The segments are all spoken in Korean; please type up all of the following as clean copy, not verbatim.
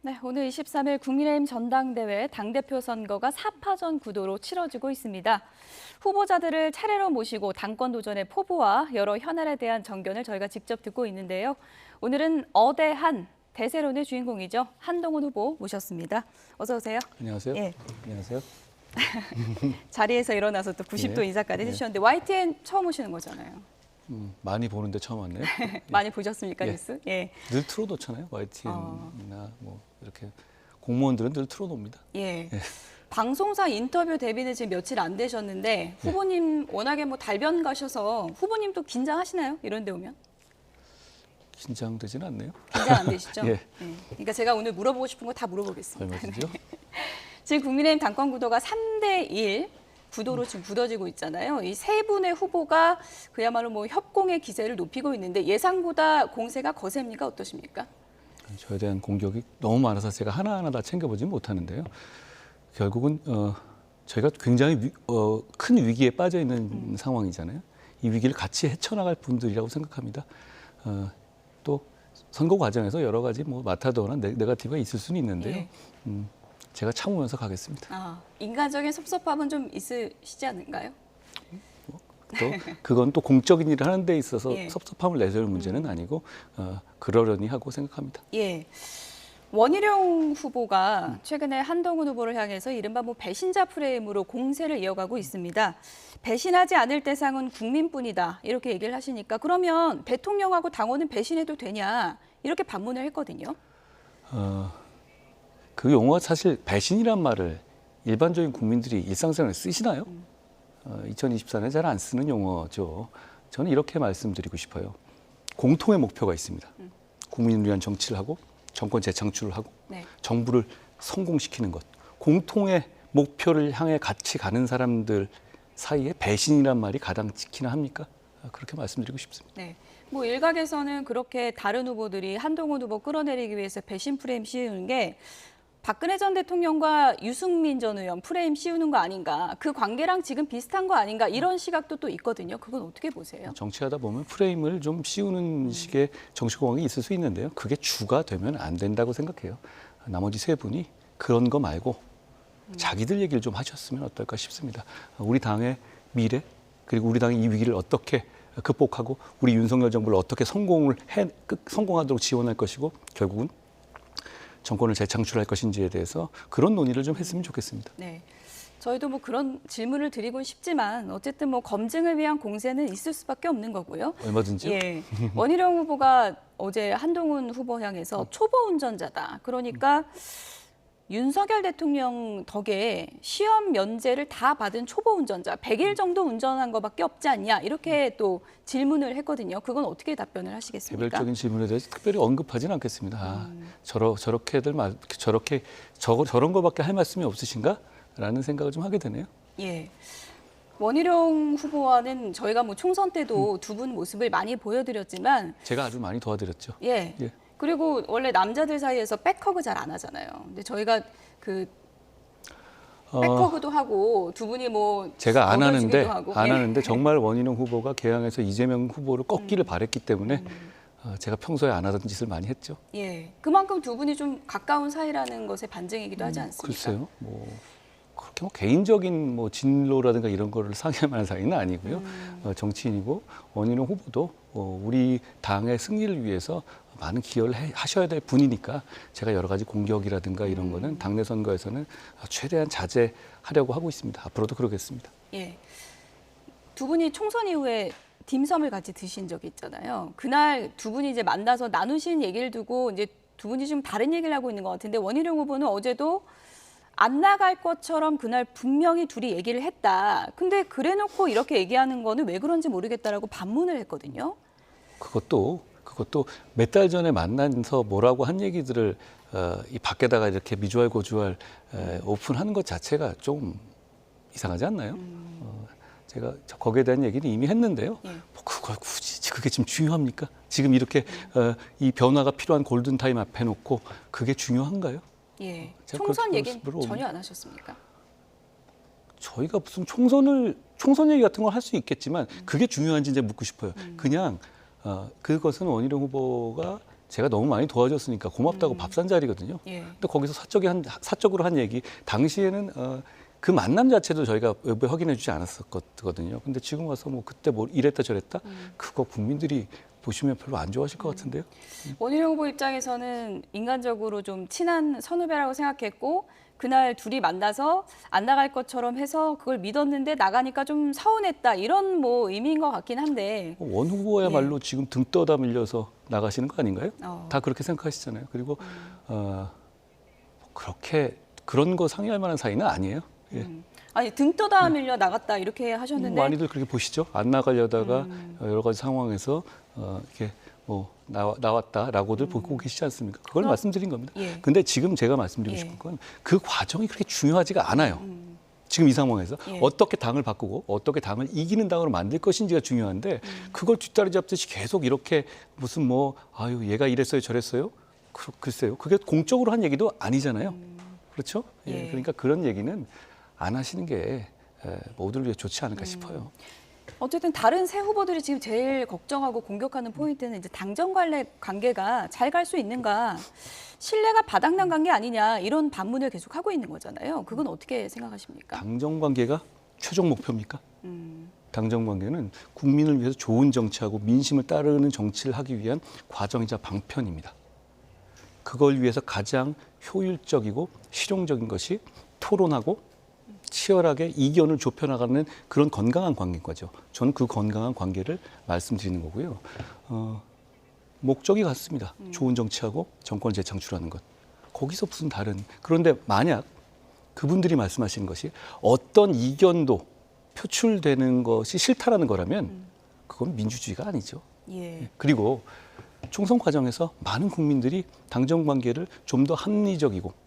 네, 오늘 23일 국민의힘 전당대회 당대표 선거가 4파전 구도로 치러지고 있습니다. 후보자들을 차례로 모시고 당권 도전의 포부와 여러 현안에 대한 정견을 저희가 직접 듣고 있는데요. 오늘은 어대한 대세론의 주인공이죠. 한동훈 후보 모셨습니다. 어서 오세요. 안녕하세요. 예. 안녕하세요. 자리에서 일어나서 또 90도 네. 인사까지 네. 해주셨는데 YTN 처음 오시는 거잖아요. 많이 보는데 처음 왔네요. 많이 보셨습니까, 예. 뉴스? 예. 늘 틀어놓잖아요. YTN이나 뭐 이렇게 공무원들은 늘 틀어놓습니다. 예. 방송사 인터뷰 데뷔는 지금 며칠 안 되셨는데 후보님 워낙에 뭐 달변 가셔서 후보님도 긴장하시나요? 이런 데 오면? 긴장되지는 않네요. 긴장 안 되시죠? 예. 그러니까 제가 오늘 물어보고 싶은 거 다 물어보겠습니다. 얼마든지요? 지금 국민의힘 당권 구도가 3대1 구도로 지금 굳어지고 있잖아요. 이 세 분의 후보가 그야말로 뭐 협공의 기세를 높이고 있는데 예상보다 공세가 거셉니까? 어떠십니까? 저에 대한 공격이 너무 많아서 제가 하나하나 다 챙겨보지 못하는데요. 결국은 저희가 굉장히 큰 위기에 빠져 있는 상황이잖아요. 이 위기를 같이 헤쳐나갈 분들이라고 생각합니다. 또 선거 과정에서 여러 가지 뭐 마타도나 네거티브가 있을 수는 있는데요. 예. 제가 참으면서 가겠습니다. 인간적인 섭섭함은 좀 있으시지 않은가요? 또 그건 또 공적인 일을 하는 데 있어서 예. 섭섭함을 내세울 문제는 아니고 그러려니 하고 생각합니다. 예. 원희룡 후보가 최근에 한동훈 후보를 향해서 이른바 뭐 배신자 프레임으로 공세를 이어가고 있습니다. 배신하지 않을 대상은 국민뿐이다 이렇게 얘기를 하시니까 그러면 대통령하고 당원은 배신해도 되냐 이렇게 반문을 했거든요. 그 용어가 사실 배신이란 말을 일반적인 국민들이 일상생활에 쓰시나요? 2024년에 잘 안 쓰는 용어죠. 저는 이렇게 말씀드리고 싶어요. 공통의 목표가 있습니다. 국민을 위한 정치를 하고 정권 재창출을 하고 네. 정부를 성공시키는 것. 공통의 목표를 향해 같이 가는 사람들 사이에 배신이란 말이 가당 찍히나 합니까? 그렇게 말씀드리고 싶습니다. 네. 뭐 일각에서는 그렇게 다른 후보들이 한동훈 후보 끌어내리기 위해서 배신 프레임 씌우는 게 박근혜 전 대통령과 유승민 전 의원 프레임 씌우는 거 아닌가, 그 관계랑 지금 비슷한 거 아닌가 이런 시각도 또 있거든요. 그건 어떻게 보세요? 정치하다 보면 프레임을 좀 씌우는 식의 정치 공학이 있을 수 있는데요. 그게 주가 되면 안 된다고 생각해요. 나머지 세 분이 그런 거 말고 자기들 얘기를 좀 하셨으면 어떨까 싶습니다. 우리 당의 미래 그리고 우리 당의 이 위기를 어떻게 극복하고 우리 윤석열 정부를 어떻게 성공하도록 지원할 것이고 결국은 정권을 재창출할 것인지에 대해서 그런 논의를 좀 했으면 좋겠습니다. 네. 저희도 뭐 그런 질문을 드리고 싶지만 어쨌든 뭐 검증을 위한 공세는 있을 수밖에 없는 거고요. 얼마든지요. 예. 원희룡 후보가 어제 한동훈 후보 향해서 초보 운전자다. 그러니까 윤석열 대통령 덕에 시험 면제를 다 받은 초보 운전자, 100일 정도 운전한 것밖에 없지 않냐 이렇게 또 질문을 했거든요. 그건 어떻게 답변을 하시겠습니까? 개별적인 질문에 대해서 특별히 언급하지는 않겠습니다. 저렇게들 저런 거밖에 할 말씀이 없으신가라는 생각을 좀 하게 되네요. 예. 원희룡 후보와는 저희가 뭐 총선 때도 두 분 모습을 많이 보여드렸지만 제가 아주 많이 도와드렸죠. 예. 예. 그리고 원래 남자들 사이에서 백허그 잘 안 하잖아요. 근데 저희가 그 백허그도 하고 두 분이 뭐 제가 안 먹여주기도 하고. 하는데 정말 원희룡 후보가 개항에서 이재명 후보를 꺾기를 바랬기 때문에 제가 평소에 안 하던 짓을 많이 했죠. 예. 그만큼 두 분이 좀 가까운 사이라는 것의 반증이기도 하지 않습니까? 글쎄요. 뭐 그렇게 뭐 개인적인 뭐 진로라든가 이런 거를 상의할 만한 사이는 아니고요. 정치인이고 원희룡 후보도 우리 당의 승리를 위해서 많은 기여를 하셔야 될 분이니까 제가 여러 가지 공격이라든가 이런 거는 당내 선거에서는 최대한 자제하려고 하고 있습니다. 앞으로도 그러겠습니다. 예. 두 분이 총선 이후에 딤섬을 같이 드신 적이 있잖아요. 그날 두 분이 이제 만나서 나누신 얘기를 두고 이제 두 분이 좀 다른 얘기를 하고 있는 것 같은데 원희룡 후보는 어제도 안 나갈 것처럼 그날 분명히 둘이 얘기를 했다. 근데 그래놓고 이렇게 얘기하는 거는 왜 그런지 모르겠다라고 반문을 했거든요. 그것도 몇 달 전에 만나서 뭐라고 한 얘기들을 이 밖에다가 이렇게 미주알 고주알 오픈하는 것 자체가 좀 이상하지 않나요? 제가 거기에 대한 얘기는 이미 했는데요. 예. 뭐 그걸 굳이 그게 지금 중요합니까? 지금 이렇게 이 변화가 필요한 골든타임 앞에 놓고 그게 중요한가요? 예. 제가 총선 그렇게 얘기는 말씀을 전혀 안 하셨습니까? 저희가 무슨 총선 얘기 같은 걸 할 수 있겠지만 그게 중요한지 이제 묻고 싶어요. 그냥 그것은 원희룡 후보가 제가 너무 많이 도와줬으니까 고맙다고 밥 산 자리거든요. 예. 근데 거기서 사적으로 한 얘기, 당시에는 그 만남 자체도 저희가 외부에 확인해 주지 않았었거든요. 근데 지금 와서 뭐 그때 뭐 이랬다 저랬다, 그거 국민들이 보시면 별로 안 좋아하실 것 같은데요. 원희룡 후보 입장에서는 인간적으로 좀 친한 선후배라고 생각했고 그날 둘이 만나서 안 나갈 것처럼 해서 그걸 믿었는데 나가니까 좀 서운했다 이런 뭐 의미인 것 같긴 한데 원 후보야말로 지금 등 떠다 밀려서 나가시는 거 아닌가요? 다 그렇게 생각하시잖아요. 그리고 그렇게 그런 거 상의할 만한 사이는 아니에요. 예. 아니 등 떠다 밀려 나갔다 이렇게 하셨는데 많이들 그렇게 보시죠. 안 나가려다가 여러 가지 상황에서 이렇게 뭐 나왔다라고들 보고 계시지 않습니까? 그걸 말씀드린 겁니다. 예. 근데 지금 제가 말씀드리고 예. 싶은 건 그 과정이 그렇게 중요하지가 않아요. 지금 이 상황에서 예. 어떻게 당을 바꾸고 어떻게 당을 이기는 당으로 만들 것인지가 중요한데 그걸 뒷다리 잡듯이 계속 이렇게 무슨 뭐 아유 얘가 이랬어요 저랬어요. 글쎄요. 그게 공적으로 한 얘기도 아니잖아요. 그렇죠? 예. 예. 그러니까 그런 얘기는 안 하시는 게 모두를 위해 좋지 않을까 싶어요. 어쨌든 다른 새 후보들이 지금 제일 걱정하고 공격하는 포인트는 이제 당정 관계가 잘 갈 수 있는가, 신뢰가 바닥난 관계 아니냐 이런 반문을 계속 하고 있는 거잖아요. 그건 어떻게 생각하십니까? 당정 관계가 최종 목표입니까? 당정 관계는 국민을 위해서 좋은 정치하고 민심을 따르는 정치를 하기 위한 과정이자 방편입니다. 그걸 위해서 가장 효율적이고 실용적인 것이 토론하고 치열하게 이견을 좁혀나가는 그런 건강한 관계인 거죠. 저는 그 건강한 관계를 말씀드리는 거고요. 목적이 같습니다. 좋은 정치하고 정권을 재창출하는 것. 거기서 무슨 다른. 그런데 만약 그분들이 말씀하시는 것이 어떤 이견도 표출되는 것이 싫다라는 거라면 그건 민주주의가 아니죠. 예. 그리고 총선 과정에서 많은 국민들이 당정 관계를 좀 더 합리적이고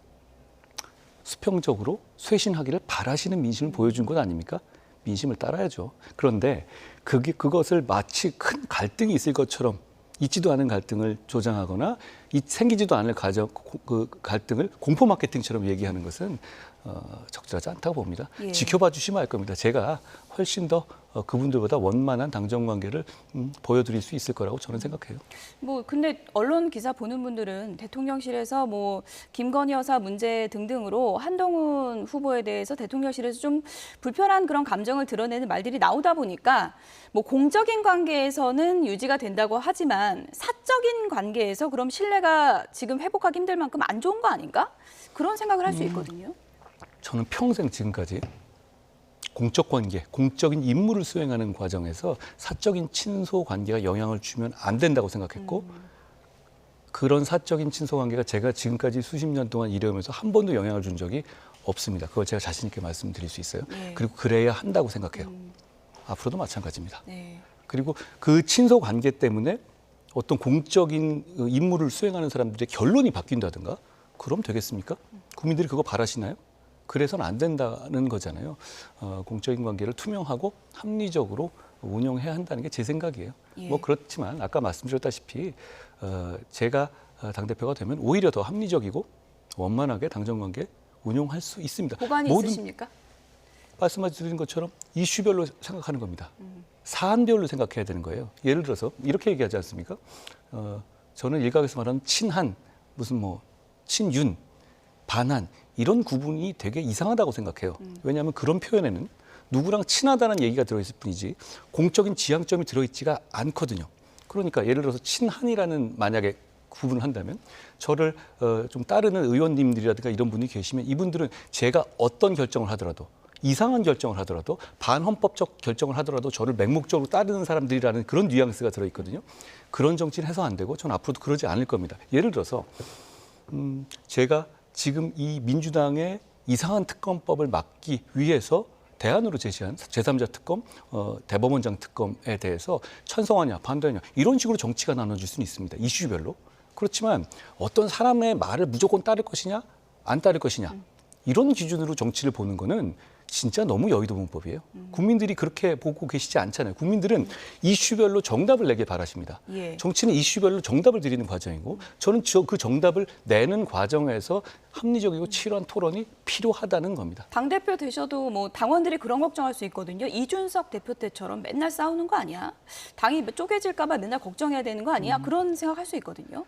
수평적으로 쇄신하기를 바라시는 민심을 보여준 것 아닙니까? 민심을 따라야죠. 그런데 그것을 마치 큰 갈등이 있을 것처럼 있지도 않은 갈등을 조장하거나 생기지도 않을 그 갈등을 공포 마케팅처럼 얘기하는 것은 적절하지 않다고 봅니다. 예. 지켜봐 주시면 알 겁니다. 제가 훨씬 더 그분들보다 원만한 당정 관계를 보여드릴 수 있을 거라고 저는 생각해요. 뭐 근데 언론 기사 보는 분들은 대통령실에서 뭐 김건희 여사 문제 등등으로 한동훈 후보에 대해서 대통령실에서 좀 불편한 그런 감정을 드러내는 말들이 나오다 보니까 뭐 공적인 관계에서는 유지가 된다고 하지만 사적인 관계에서 그럼 신뢰가 지금 회복하기 힘들 만큼 안 좋은 거 아닌가? 그런 생각을 할 수 있거든요. 저는 평생 지금까지 공적 관계, 공적인 임무를 수행하는 과정에서 사적인 친소 관계가 영향을 주면 안 된다고 생각했고 그런 사적인 친소 관계가 제가 지금까지 수십 년 동안 일해오면서 한 번도 영향을 준 적이 없습니다. 그걸 제가 자신 있게 말씀드릴 수 있어요. 네. 그리고 그래야 한다고 생각해요. 앞으로도 마찬가지입니다. 네. 그리고 그 친소 관계 때문에 어떤 공적인 임무를 수행하는 사람들의 결론이 바뀐다든가 그럼 되겠습니까? 국민들이 그거 바라시나요? 그래서는 안 된다는 거잖아요. 공적인 관계를 투명하고 합리적으로 운영해야 한다는 게 제 생각이에요. 예. 뭐 그렇지만 아까 말씀드렸다시피 제가 당대표가 되면 오히려 더 합리적이고 원만하게 당정관계 운영할 수 있습니다. 보관이 있으십니까? 말씀하신 것처럼 이슈별로 생각하는 겁니다. 사안별로 생각해야 되는 거예요. 예를 들어서 이렇게 얘기하지 않습니까? 저는 일각에서 말하는 친한, 무슨 뭐 친윤, 반한 이런 구분이 되게 이상하다고 생각해요. 왜냐하면 그런 표현에는 누구랑 친하다는 얘기가 들어있을 뿐이지 공적인 지향점이 들어있지가 않거든요. 그러니까 예를 들어서 친한이라는 만약에 구분을 한다면 저를 좀 따르는 의원님들이라든가 이런 분이 계시면 이분들은 제가 어떤 결정을 하더라도 이상한 결정을 하더라도 반헌법적 결정을 하더라도 저를 맹목적으로 따르는 사람들이라는 그런 뉘앙스가 들어있거든요. 그런 정치는 해서 안 되고 저는 앞으로도 그러지 않을 겁니다. 예를 들어서 제가 지금 이 민주당의 이상한 특검법을 막기 위해서 대안으로 제시한 제3자 특검, 대법원장 특검에 대해서 찬성하냐 반대하냐 이런 식으로 정치가 나눠질 수는 있습니다. 이슈별로. 그렇지만 어떤 사람의 말을 무조건 따를 것이냐 안 따를 것이냐 이런 기준으로 정치를 보는 거는 진짜 너무 여의도 문법이에요. 국민들이 그렇게 보고 계시지 않잖아요. 국민들은 이슈별로 정답을 내길 바라십니다. 예. 정치는 이슈별로 정답을 드리는 과정이고 저는 그 정답을 내는 과정에서 합리적이고 치열한 토론이 필요하다는 겁니다. 당대표 되셔도 뭐 당원들이 그런 걱정할 수 있거든요. 이준석 대표 때처럼 맨날 싸우는 거 아니야? 당이 쪼개질까 봐 맨날 걱정해야 되는 거 아니야? 그런 생각할 수 있거든요.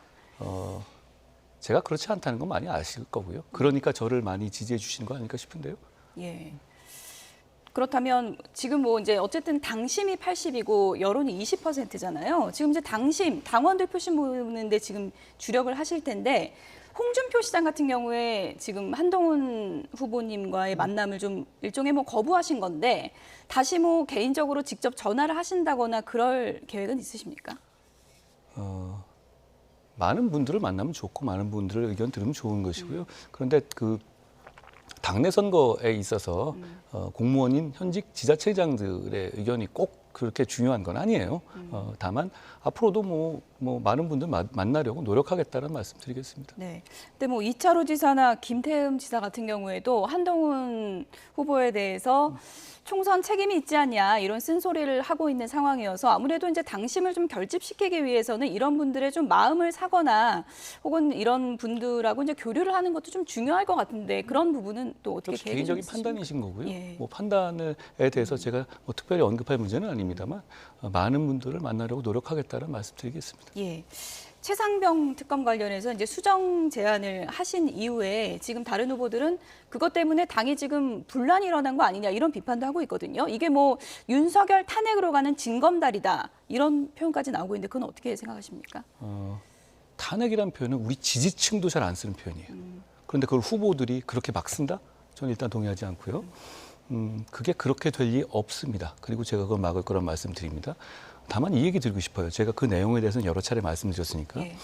제가 그렇지 않다는 건 많이 아실 거고요. 그러니까 저를 많이 지지해 주시는 거 아닐까 싶은데요. 예. 그렇다면 지금 뭐 이제 어쨌든 당심이 80이고 여론이 20%잖아요. 지금 이제 당심, 당원들 표심 모으는데 지금 주력을 하실 텐데 홍준표 시장 같은 경우에 지금 한동훈 후보님과의 만남을 좀 일종의 뭐 거부하신 건데 다시 뭐 개인적으로 직접 전화를 하신다거나 그럴 계획은 있으십니까? 많은 분들을 만나면 좋고 많은 분들의 의견 들으면 좋은 것이고요. 그런데 그 당내 선거에 있어서 공무원인 현직 지자체장들의 의견이 꼭 그렇게 중요한 건 아니에요. 다만 앞으로도 뭐 많은 분들 만나려고 노력하겠다는 말씀드리겠습니다. 네. 근데 뭐 이차로 지사나 김태흠 지사 같은 경우에도 한동훈 후보에 대해서 총선 책임이 있지 않냐 이런 쓴소리를 하고 있는 상황이어서 아무래도 이제 당심을 좀 결집시키기 위해서는 이런 분들의 좀 마음을 사거나 혹은 이런 분들하고 이제 교류를 하는 것도 좀 중요할 것 같은데 그런 부분은 또 어떻게 계획이 개인적인 있으십니까? 판단이신 거고요. 예. 뭐 판단에 대해서 제가 뭐 특별히 언급할 문제는 아닙니다만 많은 분들을 만나려고 노력하겠다는 말씀드리겠습니다. 예. 최상병 특검 관련해서 이제 수정 제안을 하신 이후에 지금 다른 후보들은 그것 때문에 당이 지금 분란이 일어난 거 아니냐 이런 비판도 하고 있거든요. 이게 뭐 윤석열 탄핵으로 가는 징검다리다 이런 표현까지 나오고 있는데 그건 어떻게 생각하십니까? 탄핵이라는 표현은 우리 지지층도 잘 안 쓰는 표현이에요. 그런데 그걸 후보들이 그렇게 막 쓴다? 저는 일단 동의하지 않고요. 그게 그렇게 될 리 없습니다. 그리고 제가 그걸 막을 거란 말씀드립니다. 다만 이 얘기 드리고 싶어요. 제가 그 내용에 대해서는 여러 차례 말씀드렸으니까. 예.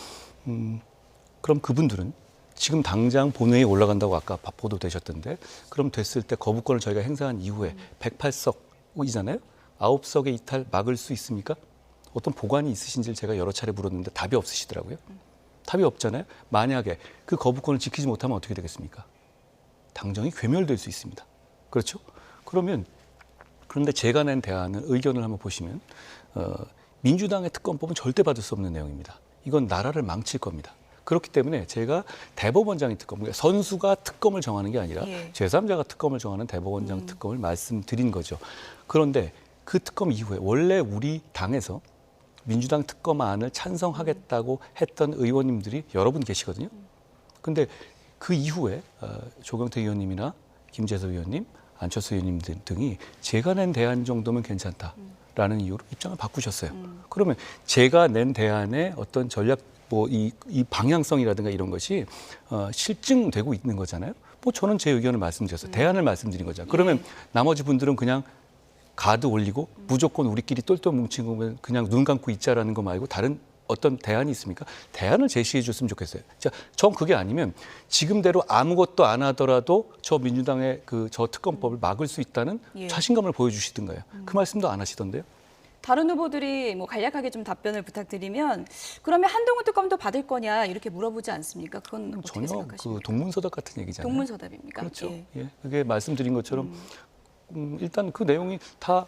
그럼 그분들은 지금 당장 본회의에 올라간다고 아까 보도되셨던데 그럼 됐을 때 거부권을 저희가 행사한 이후에 108석이잖아요. 9석의 이탈 막을 수 있습니까? 어떤 보관이 있으신지를 제가 여러 차례 물었는데 답이 없으시더라고요. 답이 없잖아요. 만약에 그 거부권을 지키지 못하면 어떻게 되겠습니까? 당정이 괴멸될 수 있습니다. 그렇죠? 그런데 제가 낸 대안을 의견을 한번 보시면 민주당의 특검법은 절대 받을 수 없는 내용입니다. 이건 나라를 망칠 겁니다. 그렇기 때문에 제가 대법원장의 특검, 그러니까 선수가 특검을 정하는 게 아니라 예. 제3자가 특검을 정하는 대법원장 특검을 말씀드린 거죠. 그런데 그 특검 이후에 원래 우리 당에서 민주당 특검안을 찬성하겠다고 했던 의원님들이 여러 분 계시거든요. 근데 그 이후에 조경태 의원님이나 김재섭 의원님, 안철수 의원님 등이 제가 낸 대안 정도면 괜찮다라는 이유로 입장을 바꾸셨어요. 그러면 제가 낸 대안의 어떤 전략, 뭐 이 방향성이라든가 이런 것이 실증되고 있는 거잖아요. 뭐 저는 제 의견을 말씀드렸어요. 대안을 말씀드린 거잖아요. 그러면 나머지 분들은 그냥 가드 올리고 무조건 우리끼리 똘똘 뭉친 거면 그냥 눈 감고 있자라는 거 말고 다른 어떤 대안이 있습니까? 대안을 제시해 줬으면 좋겠어요. 자, 전 그게 아니면 지금대로 아무것도 안 하더라도 저 민주당의 저 특검법을 막을 수 있다는 예. 자신감을 보여주시던가요. 그 말씀도 안 하시던데요. 다른 후보들이 뭐 간략하게 좀 답변을 부탁드리면 그러면 한동훈 특검도 받을 거냐 이렇게 물어보지 않습니까? 그건 어떻게 전혀 생각하십니까? 그 동문서답 같은 얘기잖아요. 동문서답입니까? 그렇죠. 예. 예. 그게 말씀드린 것처럼 일단 그 내용이 다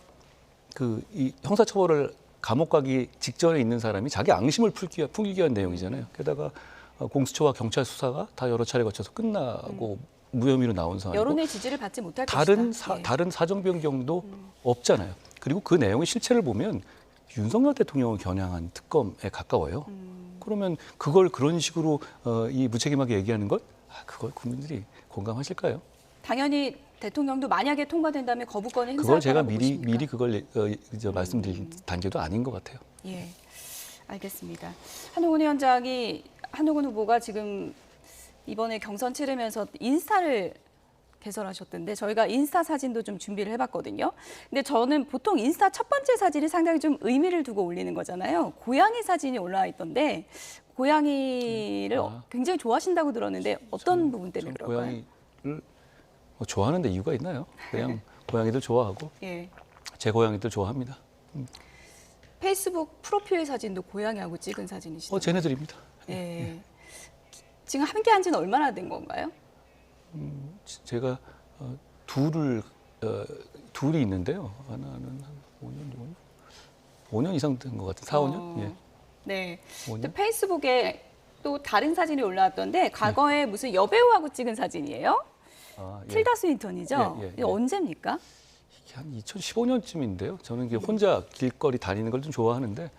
이 형사처벌을 감옥 가기 직전에 있는 사람이 자기 앙심을 풀기 위한 내용이잖아요. 게다가 공수처와 경찰 수사가 다 여러 차례 거쳐서 끝나고 무혐의로 나온 상황이고 여론의 지지를 받지 못할 다른 것이다. 예. 다른 사정 변경도 없잖아요. 그리고 그 내용의 실체를 보면 윤석열 대통령을 겨냥한 특검에 가까워요. 그러면 그걸 그런 식으로 이 무책임하게 얘기하는 것, 그걸 국민들이 공감하실까요? 당연히 대통령도 만약에 통과된다면 거부권을 행사할 그걸 제가 거라고 보십니까? 미리 그걸 말씀드릴 단계도 아닌 것 같아요. 예, 알겠습니다. 한동훈 후보가 지금 이번에 경선 치르면서 인스타를 개설하셨던데 저희가 인스타 사진도 좀 준비를 해봤거든요. 근데 저는 보통 인스타 첫 번째 사진이 상당히 좀 의미를 두고 올리는 거잖아요. 고양이 사진이 올라와 있던데 고양이를 굉장히 좋아하신다고 들었는데 어떤 부분 때문에 그럴까요? 고양이를 좋아하는데 이유가 있나요? 그냥 고양이들 좋아하고 예. 제 고양이들 좋아합니다. 페이스북 프로필 사진도 고양이하고 찍은 사진이시죠? 쟤네들입니다. 예. 지금 함께 한 지는 얼마나 된 건가요? 제가 둘이 있는데요. 하나는 한 5년 이상 된 것 같아요. 4, 5년? 예. 네. 5년? 또 페이스북에 또 다른 사진이 올라왔던데 과거에 무슨 여배우하고 찍은 사진이에요? 예. 틸다 스윈턴이죠? 예, 예, 이게 예. 언제입니까? 이게 한 2015년쯤인데요. 저는 이게 혼자 길거리 다니는 걸 좀 좋아하는데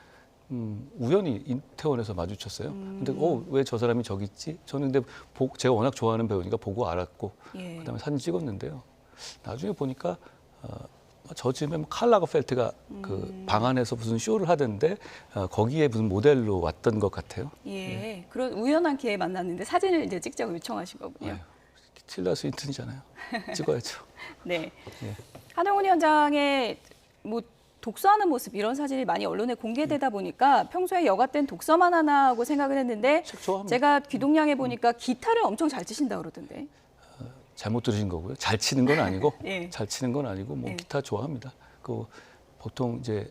우연히 인태원에서 마주쳤어요. 근데 왜 저 사람이 저기 있지? 저는 근데 제가 워낙 좋아하는 배우니까 보고 알았고 예. 그다음에 사진 찍었는데요. 나중에 보니까 저 즈음에 칼 라거펠트가 그 방 안에서 무슨 쇼를 하던데 거기에 무슨 모델로 왔던 것 같아요. 예. 그런 우연한 기회에 만났는데 사진을 이제 찍자고 요청하신 거군요. 아유, 틸다 스윈튼이잖아요. 찍어야죠. 네. 예. 한동훈 위원장의 뭐 독서하는 모습 이런 사진이 많이 언론에 공개되다 보니까 평소에 여가 땐 독서만 하나 하고 생각을 했는데 책 좋아합니다. 제가 귀동냥에 보니까 기타를 엄청 잘 치신다 그러던데. 잘못 들으신 거고요. 잘 치는 건 아니고, 예. 잘 치는 건 아니고, 뭐 예. 기타 좋아합니다. 그 보통 이제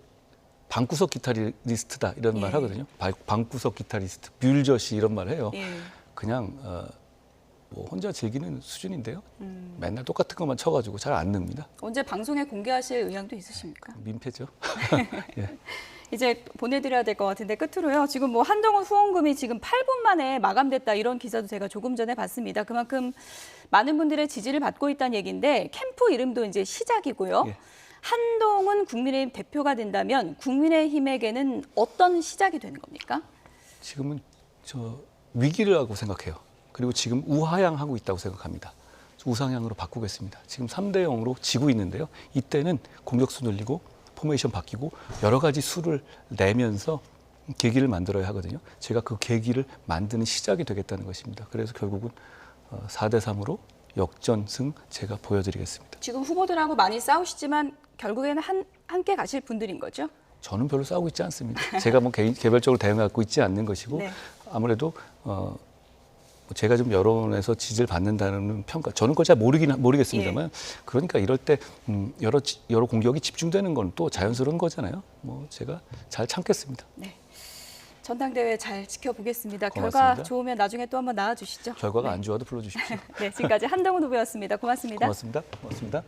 방구석 기타리스트다 이런 예. 말 하거든요. 방구석 기타리스트, 뮬저시 이런 말 해요. 예. 그냥 뭐 혼자 즐기는 수준인데요. 맨날 똑같은 것만 쳐가지고 잘 안 늡니다. 언제 방송에 공개하실 의향도 있으십니까? 민폐죠. 예. 이제 보내드려야 될 것 같은데 끝으로요. 지금 뭐 한동훈 후원금이 지금 8분 만에 마감됐다 이런 기사도 제가 조금 전에 봤습니다. 그만큼 많은 분들의 지지를 받고 있다는 얘기인데 캠프 이름도 이제 시작이고요. 예. 한동훈 국민의힘 대표가 된다면 국민의힘에게는 어떤 시작이 되는 겁니까? 지금은 저 위기라고 생각해요. 그리고 지금 우하향하고 있다고 생각합니다. 우상향으로 바꾸겠습니다. 지금 3대 0으로 지고 있는데요. 이때는 공격수 늘리고 포메이션 바뀌고 여러 가지 수를 내면서 계기를 만들어야 하거든요. 제가 그 계기를 만드는 시작이 되겠다는 것입니다. 그래서 결국은 4대 3으로 역전승 제가 보여드리겠습니다. 지금 후보들하고 많이 싸우시지만 결국에는 함께 가실 분들인 거죠? 저는 별로 싸우고 있지 않습니다. 제가 뭐 개별적으로 대응하고 있지 않는 것이고 네. 아무래도 제가 좀 여론에서 지지를 받는다는 평가, 저는 그걸 잘 모르겠습니다만, 그러니까 이럴 때 여러 공격이 집중되는 건 또 자연스러운 거잖아요. 뭐 제가 잘 참겠습니다. 네. 전당대회 잘 지켜보겠습니다. 고맙습니다. 결과 좋으면 나중에 또 한번 나와주시죠. 결과가 안 좋아도 불러주십시오. 네, 지금까지 한동훈 후보였습니다. 고맙습니다. 고맙습니다. 고맙습니다.